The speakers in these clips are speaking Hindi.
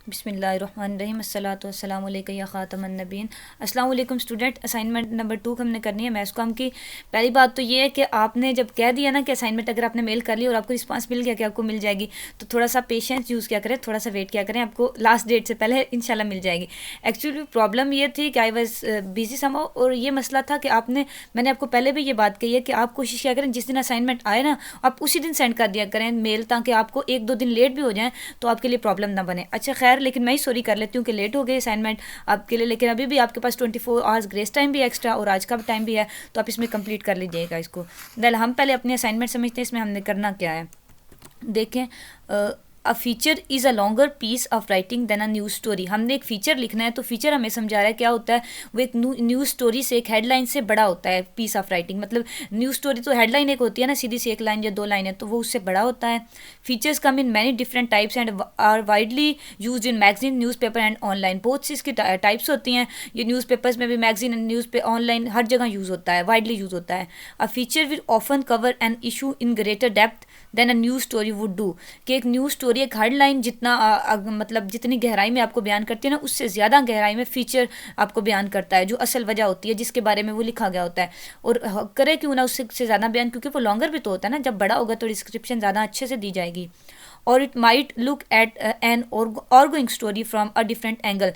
बिस्मिल्लाहिर्रहमानिर्रहीम अस्सलातु वस्सलामु अलैका या ख़ातमन नबीन। अस्सलाम वालेकुम स्टूडेंट। असाइनमेंट नंबर 2 हमने करनी है मैथ्स कॉम की। पहली बात तो ये है कि आपने जब कह दिया ना कि असाइनमेंट अगर आपने मेल कर ली और आपको रिस्पांस मिल गया कि आपको मिल जाएगी, तो थोड़ा सा पेशेंस यूज़ किया करें, थोड़ा सा वेट किया करें, आपको लास्ट डेट से पहले इंशाल्लाह मिल जाएगी। एक्चुअली प्रॉब्लम ये थी कि आई वॉज बिजी सम, और ये मसला था कि मैंने आपको पहले भी ये बात कही है कि आप कोशिश किया करें जिस दिन असाइनमेंट आए ना आप उसी दिन सेंड कर दिया करें मेल, ताकि आपको 1-2 दिन लेट भी हो जाए तो आपके लिए प्रॉब्लम ना बने। अच्छा खैर, लेकिन मैं ही सॉरी कर लेती हूँ कि लेट हो गई असाइनमेंट आपके लिए, लेकिन अभी भी आपके पास 24 आवर्स ग्रेस टाइम भी एक्स्ट्रा और आज का भी टाइम भी है, तो आप इसमें कंप्लीट कर लीजिएगा इसको। दल हम पहले अपनी असाइनमेंट समझते हैं, इसमें हमने करना क्या है देखें। A feature is a longer piece of writing than a news story. हमने एक फ़ीचर लिखना है, तो फ़ीचर हमें समझा रहा है क्या होता है। वो एक न्यूज़ स्टोरी से, एक हेडलाइन से बड़ा होता है पीस ऑफ राइटिंग। मतलब न्यूज़ स्टोरी तो हेडलाइन एक होती है ना, सीधी सी 1 लाइन या 2 लाइन है, तो वो उससे बड़ा होता है। Features come in many different types and are widely use in magazine, newspaper and online. बहुत सी इसकी टाइप्स होती हैं, ये न्यूज़पेपर्स में भी, मैगजीन एंड न्यूज़ पे ऑनलाइन हर जगह यूज़ होता है, वाइडली यूज़ होता है। A feature will often cover an issue in greater depth than a news story would do. कि एक न्यूज़ स्टोरी एक हेडलाइन जितना मतलब जितनी गहराई में आपको बयान करती है ना, उससे ज़्यादा गहराई में फ़ीचर आपको बयान करता है, जो असल वजह होती है जिसके बारे में वो लिखा गया होता है। और करे क्यों ना उससे ज़्यादा बयान, क्योंकि वो लॉन्गर भी तो होता है ना, जब बड़ा होगा तो डिस्क्रिप्शन ज़्यादा अच्छे से दी जाएगी। और it might look at an ongoing story from a different angle.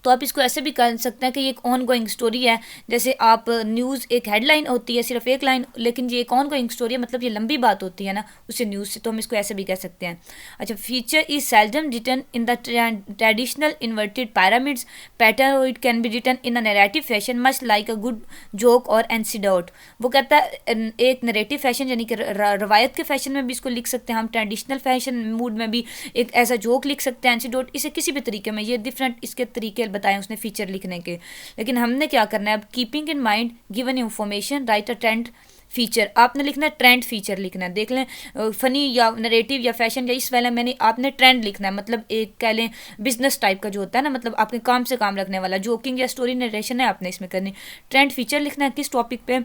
तो आप इसको ऐसे भी कर सकते हैं कि ये एक ऑन गोइंग स्टोरी है। जैसे आप न्यूज़ एक हेडलाइन होती है सिर्फ 1 लाइन, लेकिन ये एक ऑन गोइंग स्टोरी है, मतलब ये लंबी बात होती है ना उससे न्यूज़ से, तो हम इसको ऐसे भी कह सकते हैं। अच्छा, feature is seldom written in the traditional inverted pyramids pattern, और it can be written in a narrative fashion much like a good joke और एनसीडोट। वो कहता है एक नरेटिव फैशन यानी कि रवायत के फैशन में भी इसको लिख सकते हैं हम, ट्रेडिशनल फैशन मूड में भी एक ऐसा जोक लिख सकते हैं, एंटीडोट, इसे किसी भी तरीके में, ये डिफरेंट इसके तरीके बताएं उसने फीचर लिखने के। लेकिन हमने क्या करना है अब, keeping in mind given information right a trend feature. आपने लिखना है ट्रेंड फीचर लिखना है, देख लें फनी या नरेटिव या फैशन या इस वाले मैंने आपने ट्रेंड लिखना है, मतलब एक कह लें बिजनेस टाइप का जो होता है ना, मतलब आपके काम से काम रखने वाला जोकिंग या स्टोरी नरेशन है आपने इसमें करनी। ट्रेंड फीचर लिखना है किस टॉपिक पे,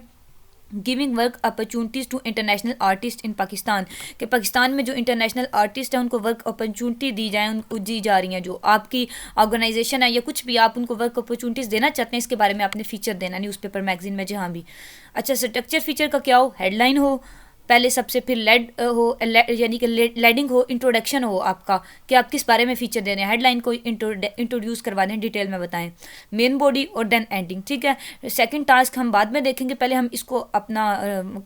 giving work opportunities to international artist in Pakistan. कि पाकिस्तान में जो इंटरनेशनल आर्टिस्ट हैं उनको वर्क अपॉर्चुनिटी दी जाए, उनको दी जा रही हैं, जो आपकी ऑर्गेनाइजेशन है या कुछ भी आप उनको वर्क अपॉर्चुनिटीज़ देना चाहते हैं, इसके बारे में आपने फीचर देना न्यूज़पेपर मैगजीन में जहाँ भी। अच्छा, स्ट्रक्चर फीचर का क्या हो, हेडलाइन हो पहले सबसे, फिर लेड हो, यानी कि लेडिंग हो, इंट्रोडक्शन हो आपका कि आप किस बारे में फीचर दे रहे हैं, हेडलाइन को इंट्रोड्यूस करवा दें, डिटेल में बताएं, मेन बॉडी और देन एंडिंग। ठीक है, सेकंड टास्क हम बाद में देखेंगे, पहले हम इसको अपना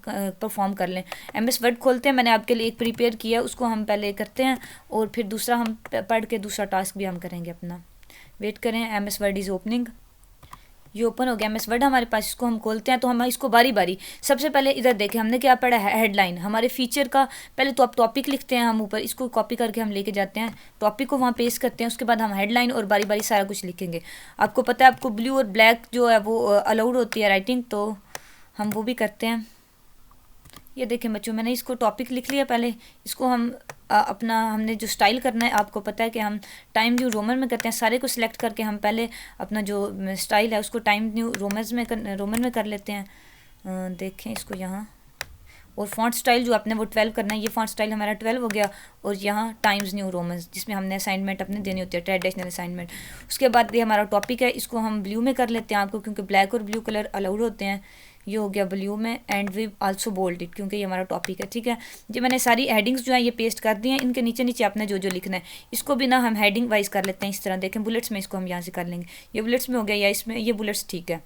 परफॉर्म कर लें। एमएस वर्ड खोलते हैं, मैंने आपके लिए एक प्रिपेयर किया, उसको हम पहले करते हैं और फिर दूसरा हम पढ़ के दूसरा टास्क भी हम करेंगे अपना। वेट करें, एमएस वर्ड इज़ ओपनिंग। ये ओपन हो गया एमएस वर्ड हमारे पास, इसको हम खोलते हैं। तो हम इसको बारी बारी, सबसे पहले इधर देखें हमने क्या पढ़ा है, हेडलाइन हमारे फीचर का। पहले तो आप टॉपिक लिखते हैं, हम ऊपर इसको कॉपी करके हम लेके जाते हैं, टॉपिक को वहाँ पेस्ट करते हैं, उसके बाद हम हेडलाइन और बारी बारी सारा कुछ लिखेंगे। आपको पता है आपको ब्लू और ब्लैक जो है वो अलाउड होती है राइटिंग, तो हम वो भी करते हैं। ये देखें बच्चों, मैंने इसको टॉपिक लिख लिया पहले, इसको हम अपना हमने जो स्टाइल करना है, आपको पता है कि हम टाइम न्यू रोमन में करते हैं। सारे को सिलेक्ट करके हम पहले अपना जो स्टाइल है उसको टाइम न्यू रोमन में कर लेते हैं। देखें इसको यहाँ, और फॉन्ट स्टाइल जो आपने वो 12 करना है, ये फॉन्ट स्टाइल हमारा 12 हो गया। और यहाँ टाइम्स न्यू रोमन्स जिसमें हमने असाइनमेंट अपने देनी होती है, ट्रेडिशनल असाइनमेंट। उसके बाद ये हमारा टॉपिक है, इसको हम ब्लू में कर लेते हैं आपको, क्योंकि ब्लैक और ब्लू कलर अलाउड होते हैं। ये हो गया ब्लू में, and we also bold it, क्योंकि ये हमारा टॉपिक है। ठीक है जी, मैंने सारी हेडिंग्स जो है ये पेस्ट कर दी हैं, इनके नीचे नीचे आपने जो जो लिखना है इसको भी ना हम हेडिंग वाइज कर लेते हैं इस तरह। देखें बुलेट्स में इसको हम यहाँ से कर लेंगे, ये बुलेट्स में हो गया या इसमें, ये बुलेट्स ठीक है।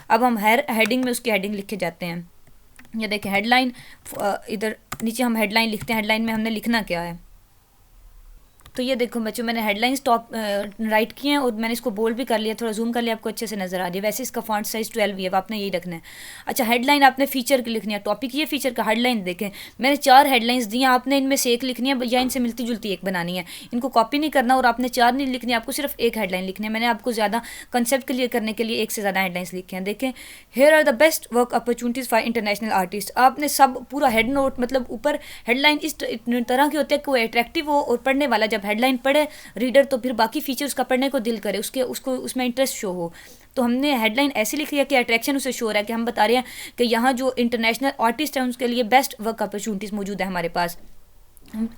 अब हम हर हेडिंग में उसकी हेडिंग लिखे जाते हैं। ये देखें हेडलाइन, इधर नीचे हम हेडलाइन लिखते हैं, हेडलाइन में हमने लिखना क्या है। तो ये देखो बच्चों, मैंने हेडलाइंस टॉप राइट किए हैं और मैंने इसको बोल्ड भी कर लिया, थोड़ा जूम कर लिया, आपको अच्छे से नजर आ रही है। वैसे इसका फॉन्ट साइज 12 ही है, आपने यही रखना है। अच्छा, हेडलाइन आपने फीचर की लिखनी है, टॉपिक ये फीचर का, हेडलाइन देखें मैंने 4 हेडलाइंस दी हैं, आपने इनमें से एक लिखनी है या इनसे मिलती जुलती एक बनानी है। इनको कॉपी नहीं करना और आपने 4 नहीं लिखनी, आपको सिर्फ एक हेडलाइन लिखनी है। मैंने आपको ज़्यादा कंसेप्ट क्लियर करने के लिए एक से ज़्यादा हेडलाइंस लिखे हैं। देखें, here are the best work opportunities for international artist. आपने सब पूरा हेड नोट, मतलब ऊपर हेडलाइन इस तरह की होती है कि वो अट्रैक्टिव हो, और पढ़ने वाला जब हेडलाइन पढ़े रीडर तो फिर बाकी फीचर उसका पढ़ने को दिल करे, उसको उसमें इंटरेस्ट शो हो। तो हमने हेडलाइन ऐसी लिखी है कि अट्रैक्शन उसे शो हो रहा है कि हम बता रहे हैं कि यहाँ जो इंटरनेशनल आर्टिस्ट हैं उसके लिए बेस्ट वर्क अपॉर्चुनिटीज़ मौजूद है हमारे पास।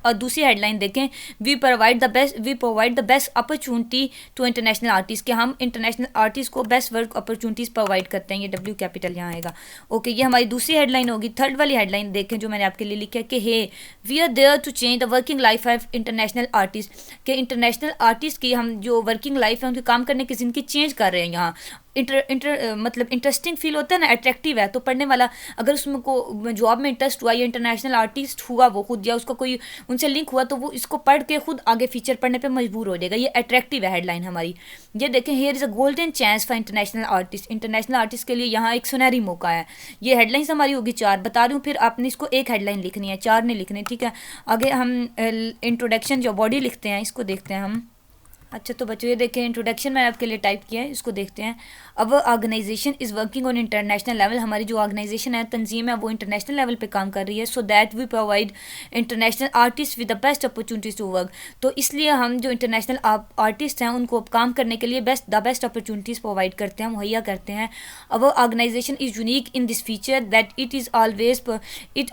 और दूसरी हेडलाइन देखें, we provide the best opportunity to international artist, कि हम इंटरनेशनल आर्टिस्ट को बेस्ट वर्क अपॉर्चुनिटीज़ प्रोवाइड करते हैं। ये डब्ल्यू कैपिटल यहाँ आएगा। ओके, ये हमारी दूसरी हेडलाइन होगी। थर्ड वाली हेडलाइन देखें जो मैंने आपके लिए लिखा है कि hey we are there to change the working life of international artist, कि इंटरनेशनल आर्टिस्ट की हम जो वर्किंग लाइफ है उनके काम करने की ज़िंदगी चेंज कर रहे हैं यहाँ। मतलब इंटरेस्टिंग फील होता है ना, अट्रैक्टिव है, तो पढ़ने वाला अगर उसमें को जॉब में इंटरेस्ट हुआ या इंटरनेशनल आर्टिस्ट हुआ वो खुद, या उसका कोई उनसे लिंक हुआ, तो वो इसको पढ़ के खुद आगे फीचर पढ़ने पे मजबूर हो जाएगा। ये अट्रैक्टिव है हेडलाइन हमारी। ये देखें, here is a golden chance for international artist, international artist के लिए यहाँ एक सुनहरी मौका है। ये हेडलाइंस हमारी होगी 4, बता रही हूँ, फिर आपने इसको एक हेडलाइन लिखनी है, 4 नहीं लिखनी, ठीक है। आगे हम इंट्रोडक्शन जो बॉडी लिखते हैं इसको देखते हैं हम। अच्छा तो बच्चों ये देखें, इंट्रोडक्शन मैंने आपके लिए टाइप किया है, इसको देखते हैं। Our organisation is working on international level, हमारी जो ऑर्गेनाइजेशन है, तंजीम है, वो इंटरनेशनल लेवल पे काम कर रही है। So that we provide international artist with the best opportunities to work, तो इसलिए हम जो इंटरनेशनल आर्टिस्ट हैं उनको काम करने के लिए द बेस्ट अपॉर्चुनिटीज़ प्रोवाइड करते हैं, मुहैया करते हैं। Our organisation is unique in this feature that it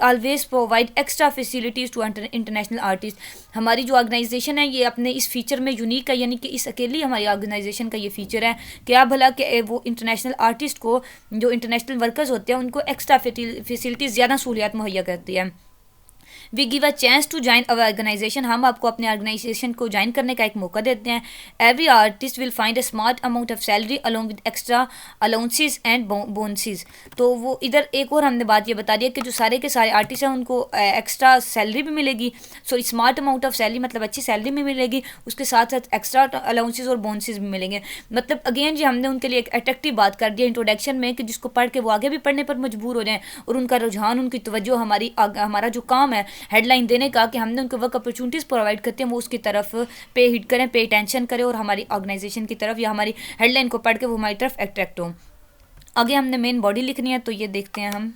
always provide extra facilities to international artist, हमारी जो ऑर्गेनाइजेशन है ये अपने इस फीचर में यूनिक है, यानी कि इस अकेली हमारी ऑर्गेनाइजेशन का ये फीचर है क्या भला कि वो इंटरनेशनल आर्टिस्ट को, जो इंटरनेशनल वर्कर्स होते हैं, उनको एक्स्ट्रा फैसिलिटीज़, ज़्यादा सहूलियात मुहैया करती है। We give a chance to join our organisation, हम आपको अपने ऑर्गेनाइजेशन को ज्वाइन करने का एक मौका देते हैं। Every artist will find a smart amount of salary along with extra allowances and bonuses, तो वो इधर एक और हमने बात ये बता दी है कि जो सारे के सारे आर्टिस्ट हैं उनको एक्स्ट्रा सैलरी भी मिलेगी, sorry smart amount of salary मतलब अच्छी सैलरी भी मिलेगी, उसके साथ साथ एक्स्ट्रा अलाउंसेस और बोनसेस भी मिलेंगे। मतलब अगेन जी हमने उनके लिए एक अट्रैक्टिव बात कर दिया इंट्रोडक्शन में, कि जिसको पढ़ के वो आगे भी पढ़ने पर मजबूर हो जाएँ और उनका रुझान, उनकी तवज्जो हमारा जो काम है हेडलाइन देने का कि हमने उनको वर्क अपॉर्चुनिटीज़ प्रोवाइड करते हैं, वो उसकी तरफ पे हिट करें, पे अटेंशन करें और हमारी ऑर्गेनाइजेशन की तरफ या हमारी हेडलाइन को पढ़ के वो हमारी तरफ अट्रैक्ट हो। आगे हमने मेन बॉडी लिखनी है, तो ये देखते हैं हम।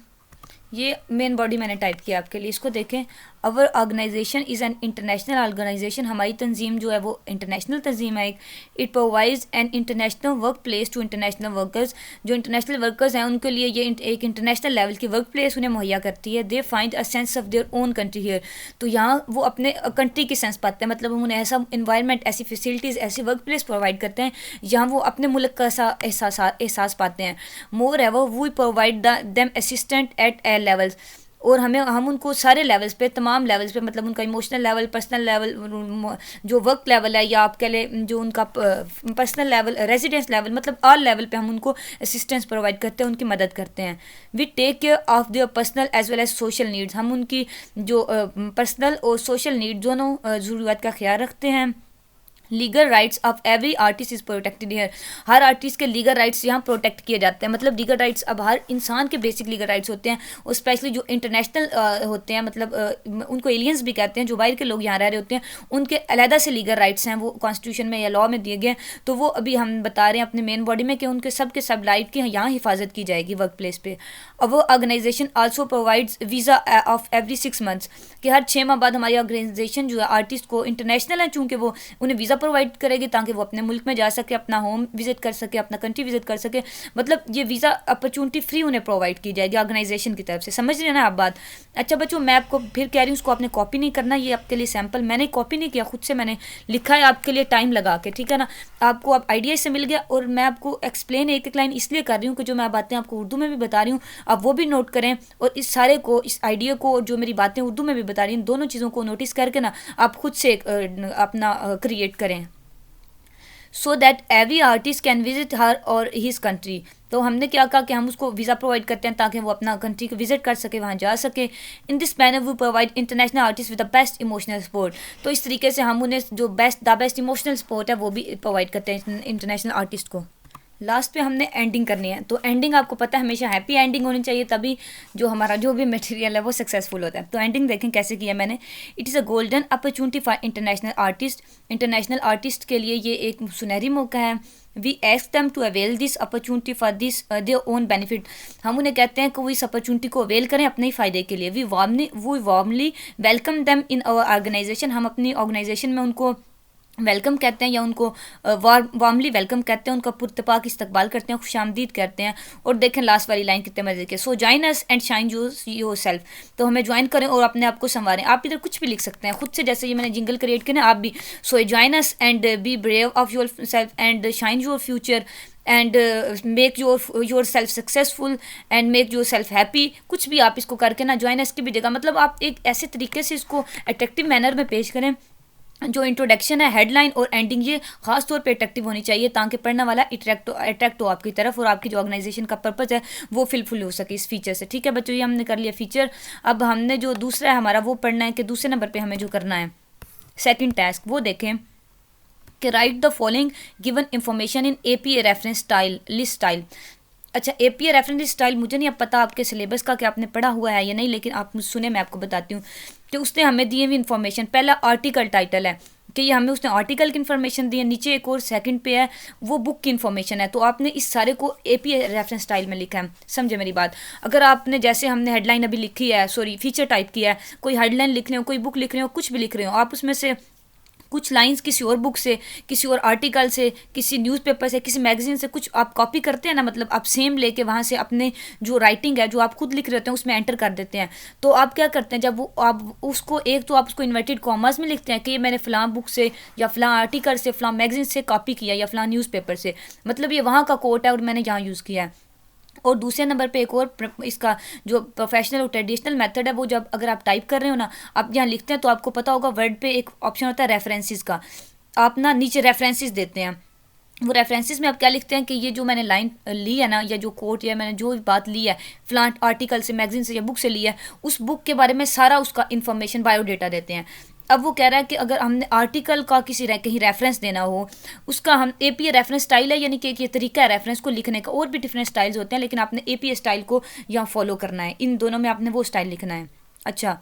ये मेन बॉडी मैंने टाइप किया आपके लिए, इसको देखें। Our organisation is an international organisation, हमारी तंजीम जो है वो इंटरनेशनल तंजीम है। It provides an international work place to international workers, जो इंटरनेशनल वर्कर्स हैं उनके लिए ये एक इंटरनेशनल लेवल की वर्क प्लेस उन्हें मुहैया करती है। They find a sense of their own country here, तो यहाँ वो अपने कंट्री की सेंस पाते हैं, मतलब हम उन्हें ऐसा इन्वायरमेंट, ऐसी फैसिलिटीज़, ऐसी वर्क प्लेस प्रोवाइड करते हैं जहाँ वो अपने मुल्क का ऐसा एहसास पाते हैं। Moreover we provide them assistant at a levels, और हम उनको सारे लेवल्स पे, तमाम लेवल्स पे, मतलब उनका इमोशनल लेवल, पर्सनल लेवल, जो वर्क लेवल है, या आप कह लें जो उनका पर्सनल लेवल, रेजिडेंस लेवल, मतलब ऑल लेवल पे हम उनको असिस्टेंस प्रोवाइड करते हैं, उनकी मदद करते हैं। We take care of their personal as well as social needs, हम उनकी जो पर्सनल और सोशल नीड दोनों ज़रूरत का ख्याल रखते हैं। Legal rights of every artist is protected here, her artist के लीगल राइट्स यहाँ प्रोटेक्ट किए जाते हैं, मतलब लीगल राइट्स अब हर इंसान के बेसिक लीगल राइट्स होते हैं, और स्पेशली जो इंटरनेशनल होते हैं, मतलब उनको एलियंस भी कहते हैं, जो बाहर के लोग यहाँ रह रहे होते हैं, उनके अलहदा से लीगल राइट्स हैं, वो कॉन्स्टिट्यूशन में या लॉ में दिए गए हैं। तो वो अभी हम बता रहे हैं अपने मेन बॉडी में कि उनके सब राइट की यहाँ हिफाजत की जाएगी वर्क प्लेस पे। अब वो organisation also provides visa of every 6 months, कि हर 6 माह बाद हमारी ऑर्गेनाइजेशन जो है आर्टिस्ट को, इंटरनेशनल है चूँकि, वो उन्हें वीज़ा प्रोवाइड करेगी ताकि वो अपने मुल्क में जा सके, अपना होम विजिट कर सके, अपना कंट्री विजिट कर सके, मतलब ये वीज़ा अपॉर्चुनिटी फ्री उन्हें प्रोवाइड की जाएगी ऑर्गेनाइजेशन की तरफ से। समझ रहे हैं ना आप बात? अच्छा बच्चों, मैं आपको फिर कह रही हूँ, उसको आपने कॉपी नहीं करना, ये आपके लिए सैम्पल, मैंने कॉपी नहीं किया, खुद से मैंने लिखा है आपके लिए टाइम लगा के, ठीक है ना। आपको आप आइडिया इससे मिल गया, और मैं आपको एक्सप्लेन एक लाइन इसलिए कर रही हूँ कि जो मैं बातें आपको उर्दू में भी बता रही हूँ आप वो भी नोट करें, और इस सारे को, इस आइडिया को, जो मेरी बातें उर्दू में भी बता रही हूँ, दोनों चीज़ों को नोटिस करके ना आप खुद से अपना क्रिएट करें, so that every artist can visit her और हिज कंट्री। तो हमने क्या कहा कि हम उसको वीज़ा प्रोवाइड करते हैं ताकि वो अपना कंट्री को विजिट कर सके, वहाँ जा सके। In this manner we provide international artist with the best emotional support, तो इस तरीके से हम उन्हें जो द बेस्ट इमोशनल सपोर्ट है वो भी प्रोवाइड करते हैं इंटरनेशनल आर्टिस्ट को। लास्ट पे हमने एंडिंग करनी है, तो एंडिंग आपको पता है हमेशा हैप्पी एंडिंग होनी चाहिए, तभी जो हमारा जो भी मटेरियल है वो सक्सेसफुल होता है। तो एंडिंग देखें कैसे किया मैंने। It is a golden opportunity for international artist, international artist के लिए ये एक सुनहरी मौका है। We ask them to avail this opportunity for this their own benefit, हम उन्हें कहते हैं कि वो इस अपॉर्चुनिटी को अवेल करें अपने ही फ़ायदे के लिए। We warmly welcome them in our organisation, हम अपनी ऑर्गेनाइजेशन में उनको वेलकम कहते हैं या उनको वार्मली वेलकम कहते हैं, उनका पुरतपाक इस्तकबाल करते हैं, खुशामदीद कहते हैं। और देखें लास्ट वाली लाइन कितने मजे की, सो join us and shine your self, तो हमें ज्वाइन करें और अपने आप को संवारें। आप इधर कुछ भी लिख सकते हैं खुद से, जैसे ये मैंने जिंगल क्रिएट किया ना, आप भी सो join us and be brave of your self and shine your future and make your self successful and make your self happy. कुछ भी आप इसको करके ना ज्वाइन अस की भी जगह, मतलब आप एक ऐसे तरीके से इसको अट्रैक्टिव मैनर में पेश करें, जो इंट्रोडक्शन है, हेडलाइन और एंडिंग, ये खास तौर पे अट्रैक्टिव होनी चाहिए ताकि पढ़ने वाला अट्रैक्ट हो आपकी तरफ और आपकी जो ऑर्गेनाइजेशन का पर्पज़ है वो फुलफिल हो सके इस फीचर से। ठीक है बच्चों, ये हमने कर लिया फीचर। अब हमने जो दूसरा है हमारा वो पढ़ना है कि दूसरे नंबर पे हमें जो करना है सेकंड टास्क, वो देखें कि right the following given information in APA reference style list style. अच्छा, APA रेफरेंस स्टाइल, मुझे नहीं अब पता आपके सिलेबस का कि आपने पढ़ा हुआ है या नहीं, लेकिन आप मुझे सुने, मैं आपको बताती हूँ कि उसने हमें दिए हुई इन्फॉर्मेशन, पहला आर्टिकल टाइटल है कि ये हमें उसने आर्टिकल की इन्फॉर्मेशन दी है, नीचे एक और सेकंड पे है वो बुक की इन्फॉर्मेशन है। तो आपने इस सारे को APA रेफरेंस स्टाइल में लिखा है, समझे मेरी बात। अगर आपने जैसे हमने हेडलाइन अभी लिखी है, सॉरी फीचर टाइप किया है, कोई हेडलाइन लिख रहे हो, कोई बुक लिख रहे हो, कुछ भी लिख रहे हो, आप उसमें से कुछ लाइंस किसी और बुक से, किसी और आर्टिकल से, किसी न्यूज़पेपर से, किसी मैगजीन से कुछ आप कॉपी करते हैं ना, मतलब आप सेम लेके वहाँ से अपने जो राइटिंग है जो आप खुद लिख रहे होते हैं उसमें एंटर कर देते हैं। तो आप क्या करते हैं, जब वो आप उसको एक तो आप उसको इन्वर्टेड कॉमर्स में लिखते हैं कि ये मैंने फ़लाँ बुक से या फ़लाँ आर्टिकल से, फ़लाँ मैगजीन से कॉपी किया या फ़लाँ न्यूज़पेपर से, मतलब ये वहाँ का कोट है और मैंने यहाँ यूज़ किया है। और दूसरे नंबर पे एक और इसका जो प्रोफेशनल और ट्रेडिशनल मेथड है, वो जब अगर आप टाइप कर रहे हो ना, आप यहाँ लिखते हैं तो आपको पता होगा वर्ड पे एक ऑप्शन होता है रेफरेंसेस का, आप ना नीचे रेफरेंसेस देते हैं। वो रेफरेंसेस में आप क्या लिखते हैं कि ये जो मैंने लाइन ली है ना, या जो कोट या मैंने जो बात ली है फ्लांट आर्टिकल से, मैगजीन से या बुक से ली है, उस बुक के बारे में सारा उसका इन्फॉर्मेशन बायोडेटा देते हैं। अब वो कह रहा है कि अगर हमने आर्टिकल का कहीं रेफरेंस देना हो, उसका हम APA रेफरेंस स्टाइल है, यानी कि ये तरीका है रेफरेंस को लिखने का। और भी डिफरेंट स्टाइल्स होते हैं, लेकिन आपने APA स्टाइल को यहाँ फॉलो करना है, इन दोनों में आपने वो स्टाइल लिखना है। अच्छा,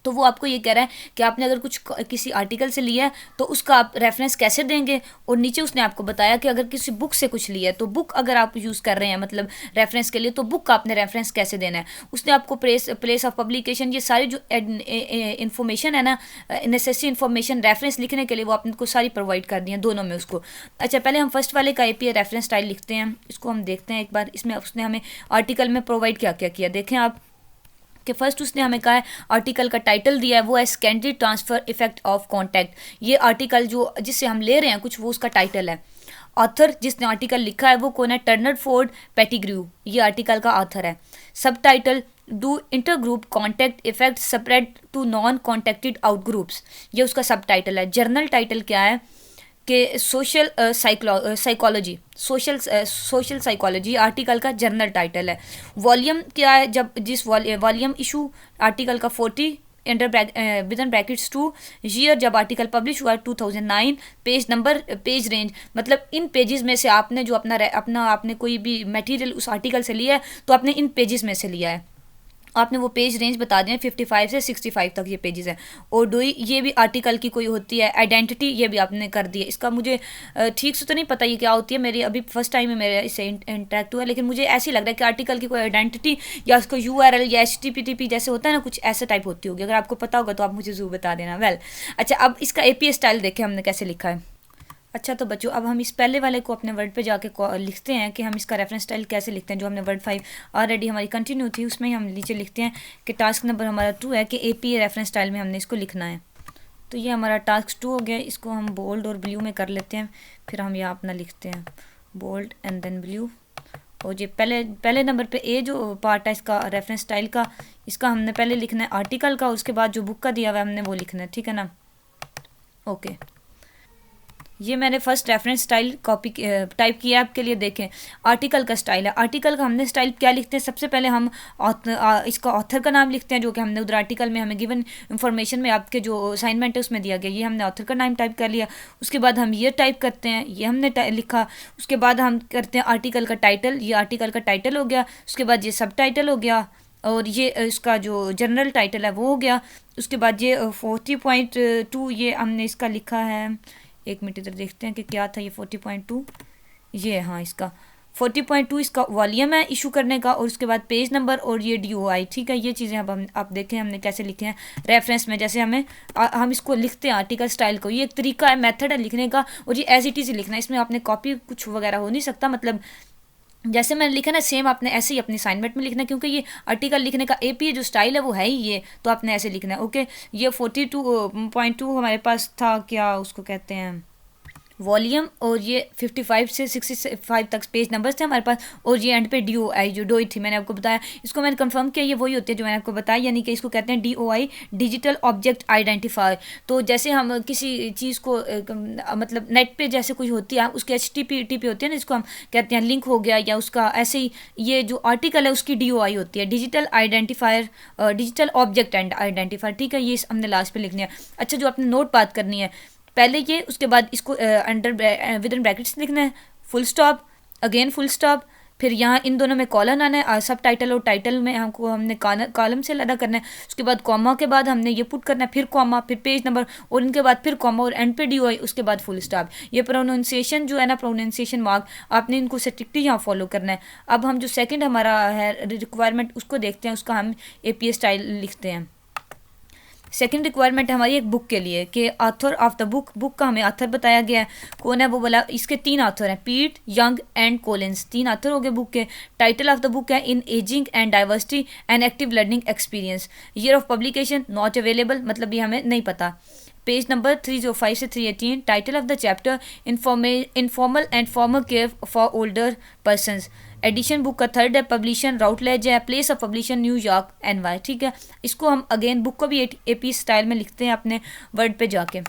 तो वो आपको ये कह रहा है कि आपने अगर कुछ किसी आर्टिकल से लिया है तो उसका आप रेफरेंस कैसे देंगे, और नीचे उसने आपको बताया कि अगर किसी बुक से कुछ लिया है तो बुक अगर आप यूज़ कर रहे हैं मतलब रेफरेंस के लिए, तो बुक का आपने रेफरेंस कैसे देना है। उसने आपको प्लेस ऑफ पब्लिकेशन, ये सारी जो इन्फॉर्मेशन है ना, नेसेसरी इन्फॉर्मेशन रेफरेंस लिखने के लिए, वो आपने को सारी प्रोवाइड कर दी है दोनों में उसको। अच्छा, पहले हम फर्स्ट वाले का APA रेफरेंस स्टाइल लिखते हैं, इसको हम देखते हैं एक बार। इसमें उसने हमें आर्टिकल में प्रोवाइड क्या क्या किया, देखें आप कि फर्स्ट उसने हमें कहा है आर्टिकल का टाइटल दिया है, वो है secondary transfer effect of contact. ये आर्टिकल जो जिससे हम ले रहे हैं कुछ, वो उसका टाइटल है। ऑथर जिसने आर्टिकल लिखा है वो कौन है, टर्नर फोर्ड पेटिग्रू, ये आर्टिकल का ऑथर है। Subtitle, do inter group contact effect spread to non contacted out groups, ये उसका सब टाइटल है। जर्नल टाइटल क्या है कि social psychology, social psychology article का जर्नल टाइटल है। वॉल्यूम क्या है, जब जिस वॉल्यूम इशू आर्टिकल का 40 विदन ब्रैकेट्स 2 ईयर, जब आर्टिकल पब्लिश हुआ 2009। पेज नंबर, पेज रेंज, मतलब इन पेजेस में से आपने जो अपना आपने कोई भी मटेरियल उस आर्टिकल से लिया है तो आपने इन पेजेस में से लिया है। आपने वो पेज रेंज बता दें, 55 से 65 तक ये पेजेस हैं। और डोई, ये भी आर्टिकल की कोई होती है। आइडेंटिटी, ये भी आपने कर दी है। इसका मुझे ठीक से तो नहीं पता ये क्या होती है, मेरी अभी फर्स्ट टाइम है मेरे इससे इंटरेक्ट हुआ है, लेकिन मुझे ऐसे ही लग रहा है कि आर्टिकल की कोई आइडेंटिटी या उसको URL या HTTP जैसे होता है ना, कुछ ऐसा टाइप होती होगी। अगर आपको पता होगा तो आप मुझे ज़रूर बता देना। वेल, अच्छा, अब इसका APA स्टाइल देखें हमने कैसे लिखा है। अच्छा, तो बच्चों अब हम इस पहले वाले को अपने वर्ड पे जाके लिखते हैं कि हम इसका रेफरेंस स्टाइल कैसे लिखते हैं। जो हमने वर्ड 5 ऑलरेडी हमारी कंटिन्यू थी, उसमें ही हम नीचे लिखते हैं कि टास्क नंबर हमारा 2 है कि APA रेफरेंस स्टाइल में हमने इसको लिखना है। तो ये हमारा टास्क 2 हो गया। इसको हम बोल्ड और ब्लू में कर लेते हैं, फिर हम यहाँ अपना लिखते हैं बोल्ड एंड देन ब्लू। और ये पहले नंबर पे A जो पार्ट है इसका रेफरेंस स्टाइल का, इसका हमने पहले लिखना है आर्टिकल का, उसके बाद जो बुक का दिया हुआ है हमने वो लिखना है, ठीक है ना। ओके, ये मैंने first reference style copy type किया आपके लिए। देखें, आर्टिकल का स्टाइल है। आर्टिकल का हमने स्टाइल क्या लिखते हैं, सबसे पहले हम इसका ऑथर का नाम लिखते हैं, जो कि हमने उधर आर्टिकल में हमें गिवन इन्फॉर्मेशन में आपके जो असाइनमेंट है उसमें दिया गया, ये हमने ऑथर का नाम टाइप कर लिया। उसके बाद हम ये टाइप करते हैं, ये हमने लिखा। उसके बाद हम करते हैं आर्टिकल का टाइटल, ये आर्टिकल का टाइटल हो गया। उसके बाद ये सब टाइटल हो गया, और ये इसका जो जनरल टाइटल है वो हो गया। उसके बाद ये 40.2 ये हमने इसका लिखा है। एक मिनट इधर देखते हैं कि क्या था ये 40.2, ये हाँ इसका 40.2 इसका वॉल्यूम है इशू करने का, और उसके बाद पेज नंबर और ये DOI, ठीक है। ये चीज़ें अब हम आप देखें हमने कैसे लिखे हैं रेफरेंस में, जैसे हम इसको लिखते हैं आर्टिकल स्टाइल को, ये एक तरीका है, मेथड है लिखने का, और ये एज इट इज़ लिखना है, इसमें आपने कॉपी कुछ वगैरह हो नहीं सकता। मतलब जैसे मैंने लिखा ना सेम आपने ऐसे ही अपनी असाइनमेंट में लिखना है, क्योंकि ये आर्टिकल लिखने का APA जो स्टाइल है वो है ही ये, तो आपने ऐसे लिखना है। ओके, ये 42.2 हमारे पास था, क्या उसको कहते हैं वॉल्यूम, और ये 55 से 65 तक पेज नंबर्स थे हमारे पास, और ये एंड पे DOI जो डोई थी मैंने आपको बताया, इसको मैंने कंफर्म किया, ये वही होती है जो मैंने आपको बताया, यानी कि इसको कहते हैं DOI, डिजिटल ऑब्जेक्ट आइडेंटिफायर। तो जैसे हम किसी चीज़ को मतलब नेट पे जैसे कोई होती है उसकी HTTP होती है ना, इसको हम कहते हैं लिंक हो गया, या उसका ऐसे ही ये जो आर्टिकल है उसकी DOI होती है, digital identifier, digital object and identifier, ठीक है। ये हमने लास्ट पे लिखनी है। अच्छा, जो आपने नोट बात करनी है पहले ये, उसके बाद इसको अंडर विद इन ब्रैकेट्स लिखना है, full stop, again full stop, फिर यहाँ इन दोनों में कॉलन आना है, सब टाइटल और टाइटल में हमने कॉलम से अलग करना है, उसके बाद कॉमा के बाद हमने ये पुट करना है, फिर कॉमा, फिर पेज नंबर, और इनके बाद फिर कॉमा, और एंड पे DOI, उसके बाद फुल स्टॉप। ये प्रोनाउंसिएशन जो है ना, प्रोनाउंसिएशन मार्क आपने इनको स्ट्रिक्टली यहाँ फॉलो करना है। अब हम जो सेकेंड हमारा है रिक्वायरमेंट उसको देखते हैं, उसका हम APA स्टाइल लिखते हैं। सेकंड रिक्वायरमेंट हमारी एक बुक के लिए कि ऑथर ऑफ द बुक का हमें ऑथर बताया गया है, कौन है वो बोला, इसके 3 ऑथर हैं, पीट, यंग एंड कोलिंस, 3 ऑथर हो गए बुक के। टाइटल ऑफ द बुक है in ageing and diversity and active learning experience. Year of publication not available, मतलब ये हमें नहीं पता। पेज नंबर 305 से 318। Title of the chapter informal and formal care for older persons. Addition book का 3rd है, पब्लिशन राउटलेज है, प्लेस ऑफ पब्लिशन न्यूयॉर्क NY, ठीक है। इसको हम अगेन बुक को भी APA स्टाइल में लिखते हैं अपने वर्ड पे जाके।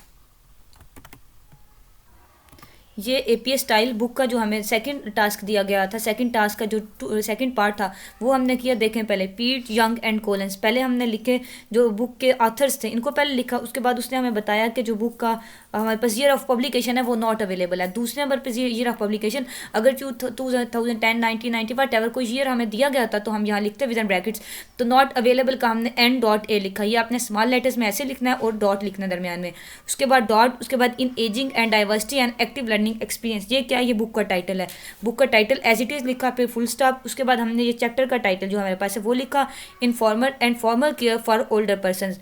ये APA स्टाइल बुक का जो हमें सेकंड टास्क दिया गया था, सेकंड टास्क का जो सेकंड पार्ट था वो हमने किया। देखें पहले पीट, यंग एंड कोलिंस, पहले हमने लिखे जो बुक के ऑथर्स थे इनको पहले लिखा, उसके बाद उसने हमें बताया कि जो बुक का हमारे पास ईयर ऑफ पब्लिकेशन है वो नॉट अवेलेबल है। दूसरे number per year of publication अगर 2010, 1990 वट एवर कोई ईयर हमें दिया गया था तो हम यहाँ लिखते विद इन ब्रैकेट्स, तो नॉट अवेलेबल का हमने N.A लिखा, ये आपने स्मॉल लेटर्स में ऐसे लिखना है और डॉट लिखना है दरमियान में, उसके बाद डॉट, उसके बाद in ageing and diversity and active learning experience. ये क्या है, ये बुक का टाइटल है, बुक का टाइटल एज इट इज़ लिखा, फिर फुल स्टॉप, उसके बाद हमने ये चैप्टर का टाइटल जो हमारे पास है वो लिखा, informal and formal care for older person.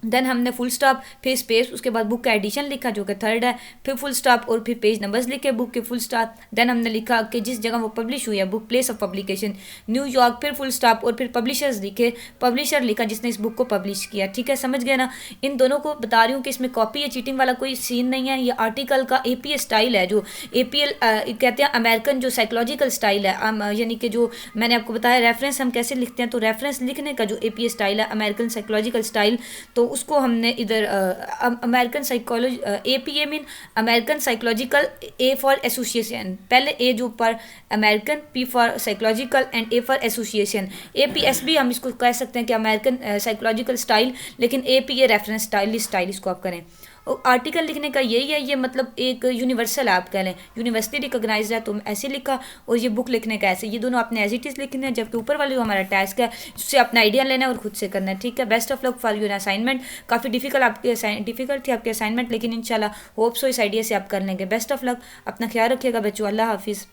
Then हमने फुल स्टॉप, फिर स्पेस, उसके बाद बुक का एडिशन लिखा जो कि 3rd है, फिर फुल स्टॉप और फिर पेज नंबर्स लिखे बुक के, फुल स्टॉप। देन हमने लिखा कि जिस जगह वो पब्लिश हुई है book, place of publication New York, फिर फुल स्टॉप और फिर पब्लिशर्स लिखे, पब्लिशर लिखा जिसने इस बुक को पब्लिश किया, ठीक है। समझ गए ना। इन दोनों को बता रही हूँ कि इसमें कॉपी या चीटिंग वाला कोई सीन नहीं है, ये आर्टिकल का APA स्टाइल है, जो APL कहते हैं अमेरिकन जो साइकोलॉजिकल स्टाइल है, यानी कि जो मैंने आपको बताया रेफरेंस हम कैसे लिखते हैं, तो रेफरेंस लिखने का जो APA स्टाइल है अमेरिकन साइकोलॉजिकल स्टाइल, तो उसको हमने इधर American psychology APA mean American psychological, A for association, पहले A जो पर American, P for psychological and A for association. APS भी हम इसको कह सकते हैं कि अमेरिकन साइकोलॉजिकल स्टाइल, लेकिन APA रेफरेंस स्टाइल इसको आप करें। और आर्टिकल लिखने का यही है, ये मतलब एक यूनिवर्सल आप कह लें, यूनिवर्सिटी रिकॉग्नाइज्ड है तो ऐसे लिखा, और ये बुक लिखने का ऐसे, ये दोनों आपने एज इट इज़ लिखने हैं, जबकि ऊपर वाले जो हमारा टास्क है उससे अपना आइडिया लेना है और खुद से करना है, ठीक है। Best of luck for your assignment. काफ़ी डिफिकल्ट थी आपके असाइनमेंट, लेकिन इंशाल्लाह होप सो इस आइडिया से आप कर लेंगे। बेस्ट ऑफ लक, अपना ख्याल रखिएगा बच्चों, अल्लाह हाफिज़।